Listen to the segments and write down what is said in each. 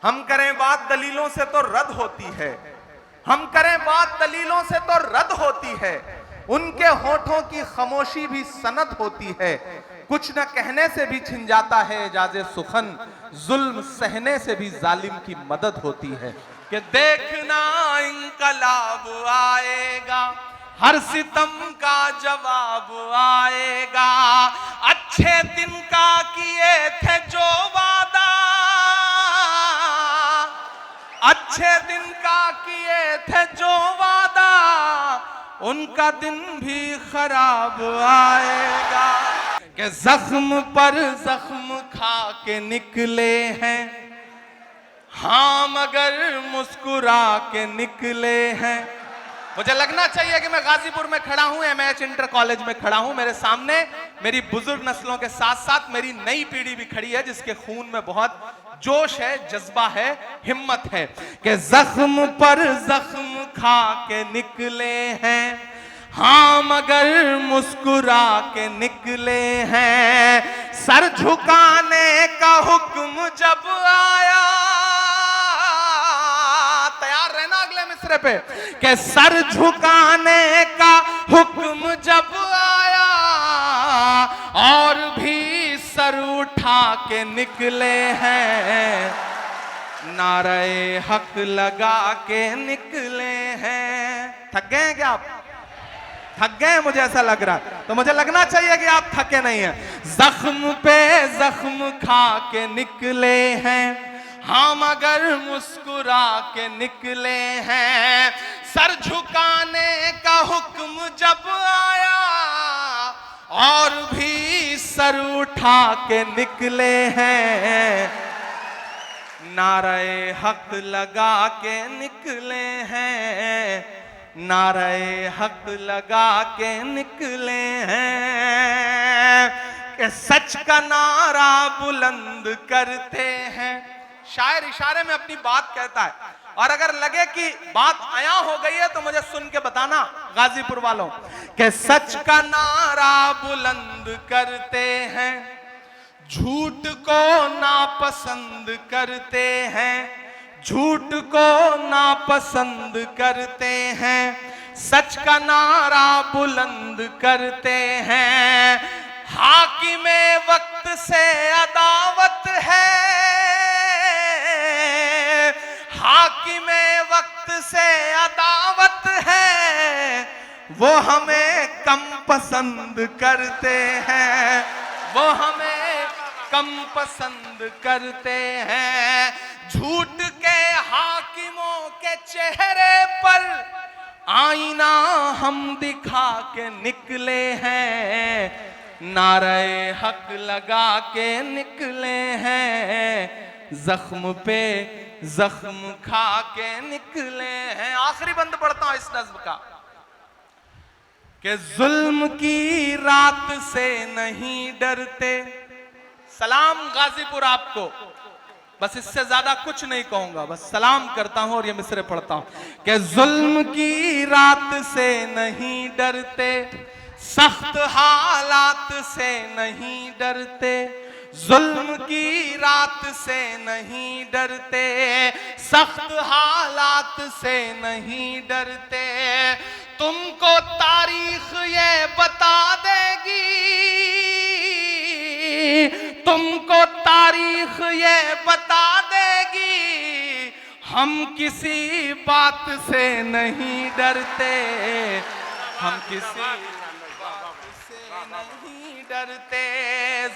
हम करें बात दलीलों से तो रद्द होती है, हम करें बात दलीलों से तो रद्द होती है, उनके होठों की खामोशी भी सनद होती है। कुछ न कहने से भी छिन जाता है एजाज़े सुखन, जुल्म सहने से भी जालिम की मदद होती है। कि देखना इंकलाब आएगा, हर सितम का जवाब आएगा, अच्छे दिन का किए थे जो वादा, अच्छे दिन का किए थे जो वादा, उनका दिन भी खराब आएगा। कि जख्म पर जख्म खा के निकले हैं, हाँ मगर मुस्कुरा के निकले हैं। मुझे लगना चाहिए कि मैं गाजीपुर में खड़ा हूं, एमएच इंटर कॉलेज में खड़ा हूं। मेरे सामने मेरी बुजुर्ग नस्लों के साथ साथ मेरी नई पीढ़ी भी खड़ी है, जिसके खून में बहुत जोश है, जज्बा है, हिम्मत है। कि जख्म पर जख्म खा के निकले हैं, हाँ मगर मुस्कुरा के निकले हैं। सर झुकाने का हुक्म जब आया, तैयार रहना अगले मिसरे पे। कि सर झुकाने का हुक्म जब आया, और भी सर उठा के निकले हैं, नारे हक लगा के निकले हैं। थक गए हैं क्या आप? थक गए? मुझे ऐसा लग रहा है, तो मुझे लगना चाहिए कि आप थके नहीं हैं। जख्म पे जख्म खा के निकले हैं, हाँ मगर मुस्कुरा के निकले हैं। सर झुकाने का हुक्म जब आया, और भी सर उठा के निकले हैं, नारे हक लगा के निकले हैं, नारे हक लगा के निकले हैं। कि सच का नारा बुलंद करते हैं। शायर इशारे में अपनी बात कहता है, और अगर लगे कि बात आया हो गई है तो मुझे सुन के बताना गाजीपुर वालों। कि सच का नारा बुलंद करते हैं, झूठ को नापसंद करते हैं, झूठ को नापसंद करते हैं। सच का नारा बुलंद करते हैं, हाकिमे वक्त से अदावत है, हाकिमे वक्त से अदावत है, वो हमें कम पसंद करते हैं, वो हमें कम पसंद करते हैं। झूठ के हाकिमों के चेहरे पर आईना हम दिखा के निकले हैं, नारे हक लगा के निकले हैं, जख्म पे जख्म खा के निकले हैं। आखिरी बंद पढ़ता हूं इस नज्म का। कि जुल्म की रात से नहीं डरते। सलाम गाजीपुर आपको, बस इससे ज्यादा कुछ नहीं कहूंगा, बस सलाम करता हूं और ये मिसरे पढ़ता हूं। कि जुल्म की रात से नहीं डरते, सख्त हालात से नहीं डरते, जुल्म की रात से नहीं डरते, सख्त हालात से नहीं डरते। तुमको तारीख ये बता देगी, तुमको तारीख ये बता देगी, हम किसी बात से नहीं डरते, हम किसी बात से नहीं डरते,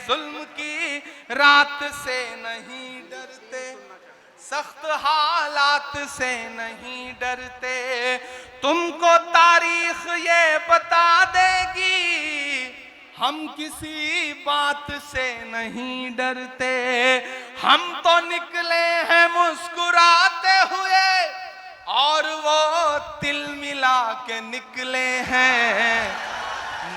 जुल्म की रात से नहीं डरते, सख्त हालात से नहीं डरते। तुमको तारीख ये बता देगी, हम किसी बात से नहीं डरते। हम तो निकले हैं मुस्कुराते हुए, और वो तिल मिला के निकले हैं,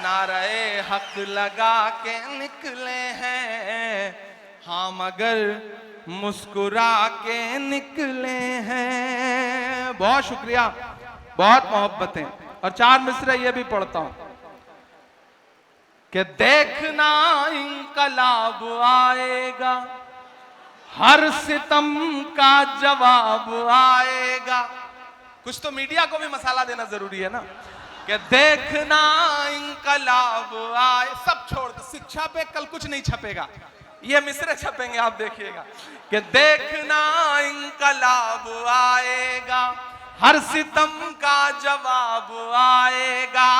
नारे हक लगा के निकले हैं, हाँ मगर मुस्कुरा के निकले हैं। बहुत शुक्रिया, बहुत मोहब्बतें। और 4 मिसरे ये भी पढ़ता हूं। कि देखना इंकलाब आएगा, हर सितम का जवाब आएगा। कुछ तो मीडिया को भी मसाला देना जरूरी है ना, कि देखना इंकलाब आए। सब छोड़ दो, शिक्षा पे कल कुछ नहीं छपेगा, ये मिसरे छपेंगे, आप देखिएगा कि देखना इंकलाब आएगा, हर सितम का जवाब आएगा।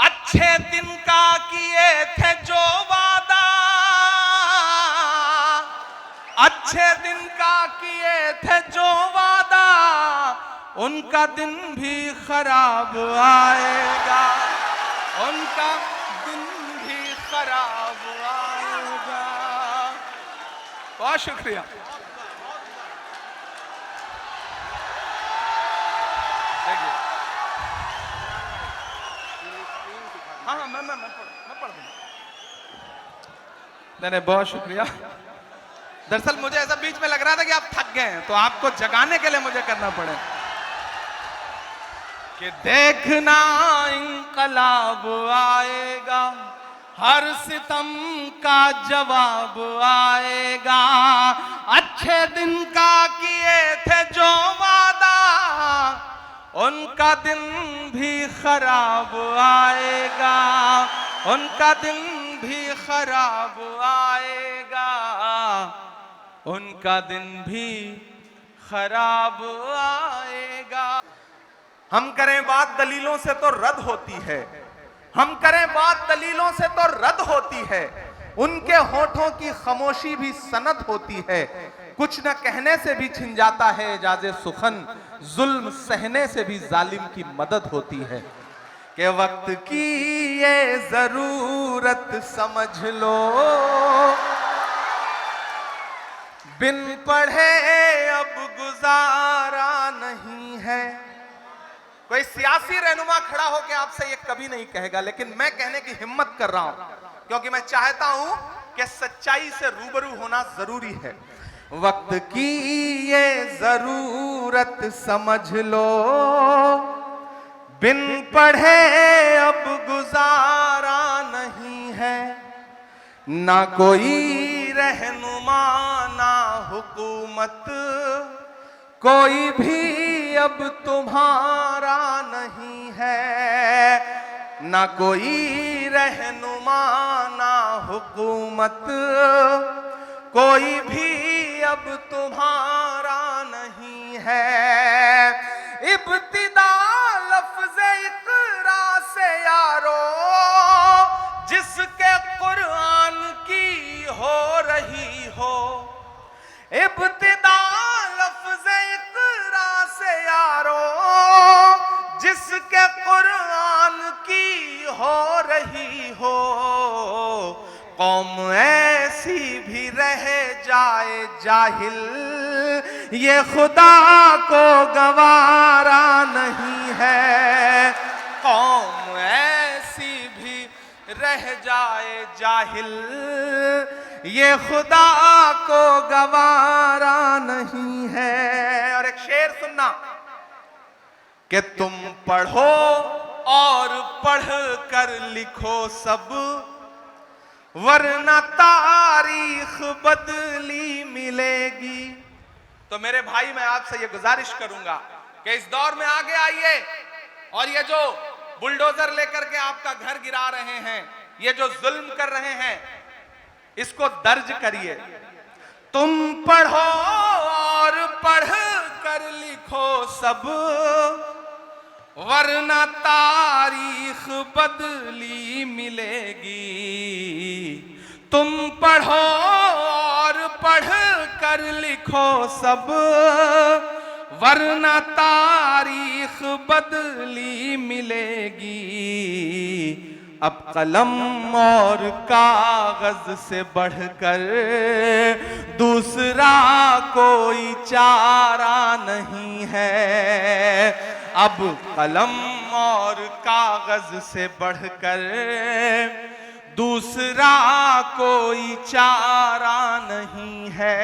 अच्छे दिन का किए थे जो वादा, अच्छे दिन का किए थे जो वादा, उनका दिन भी खराब आएगा, उनका दिन भी खराब आएगा। बहुत शुक्रिया। देखिए, हाँ मैं पढ़ दूंगा। नहीं, बहुत शुक्रिया। दरअसल मुझे ऐसा बीच में लग रहा था कि आप थक गए हैं, तो आपको जगाने के लिए मुझे करना पड़े कि देखना इंकलाब आएगा, हर सितम का जवाब आएगा। अच्छे दिन का किए थे जो वादा, उनका दिन भी खराब आएगा, उनका दिन भी खराब आएगा, उनका दिन भी खराब आएगा। हम करें बात दलीलों से तो रद्द होती है, हम करें बात दलीलों से तो रद्द होती है, उनके होठों की खामोशी भी सनद होती है। कुछ न कहने से भी छिन जाता है एजाज़े सुखन, जुल्म सहने से भी जालिम की मदद होती है। कि वक्त की ये जरूरत समझ लो, बिन पढ़े अब गुजारा नहीं है। कोई सियासी रहनुमा खड़ा होकर आपसे ये कभी नहीं कहेगा, लेकिन मैं कहने की हिम्मत कर रहा हूं, क्योंकि मैं चाहता हूं कि सच्चाई से रूबरू होना जरूरी है। वक्त की ये जरूरत समझ लो, बिन पढ़े अब गुजारा नहीं है। ना कोई रहनुमा ना हुकूमत, कोई भी अब तुम्हारा नहीं है। ना कोई रहनुमा ना हुकूमत, कोई भी अब तुम्हारा नहीं है। इब्तिदा लफ्ज़ इक़रा से यारो, जिसके कुरान की हो रही हो। इब्तिदा लफ्ज़ इक़रा से यारो, जिसके कुरान की हो रही हो। कौम ऐसी भी रह जाए जाहिल, ये खुदा को गवारा नहीं है। कौम ऐसी भी रह जाए जाहिल, ये खुदा को गवारा नहीं है। और एक शेर सुनना कि तुम पढ़ो और पढ़ कर लिखो सब, वरना तारीख बदली मिलेगी। तो मेरे भाई, मैं आपसे ये गुजारिश करूंगा कि इस दौर में आगे आइए, और ये जो बुलडोजर लेकर के आपका घर गिरा रहे हैं, ये जो जुल्म कर रहे हैं, इसको दर्ज करिए। तुम पढ़ो और पढ़ कर लिखो सब, वरना तारीख बदली मिलेगी। तुम पढ़ो और पढ़ कर लिखो सब, वरना तारीख बदली मिलेगी। अब कलम और कागज से बढ़कर दूसरा कोई चारा नहीं है। अब कलम और कागज से बढ़कर दूसरा कोई चारा नहीं है।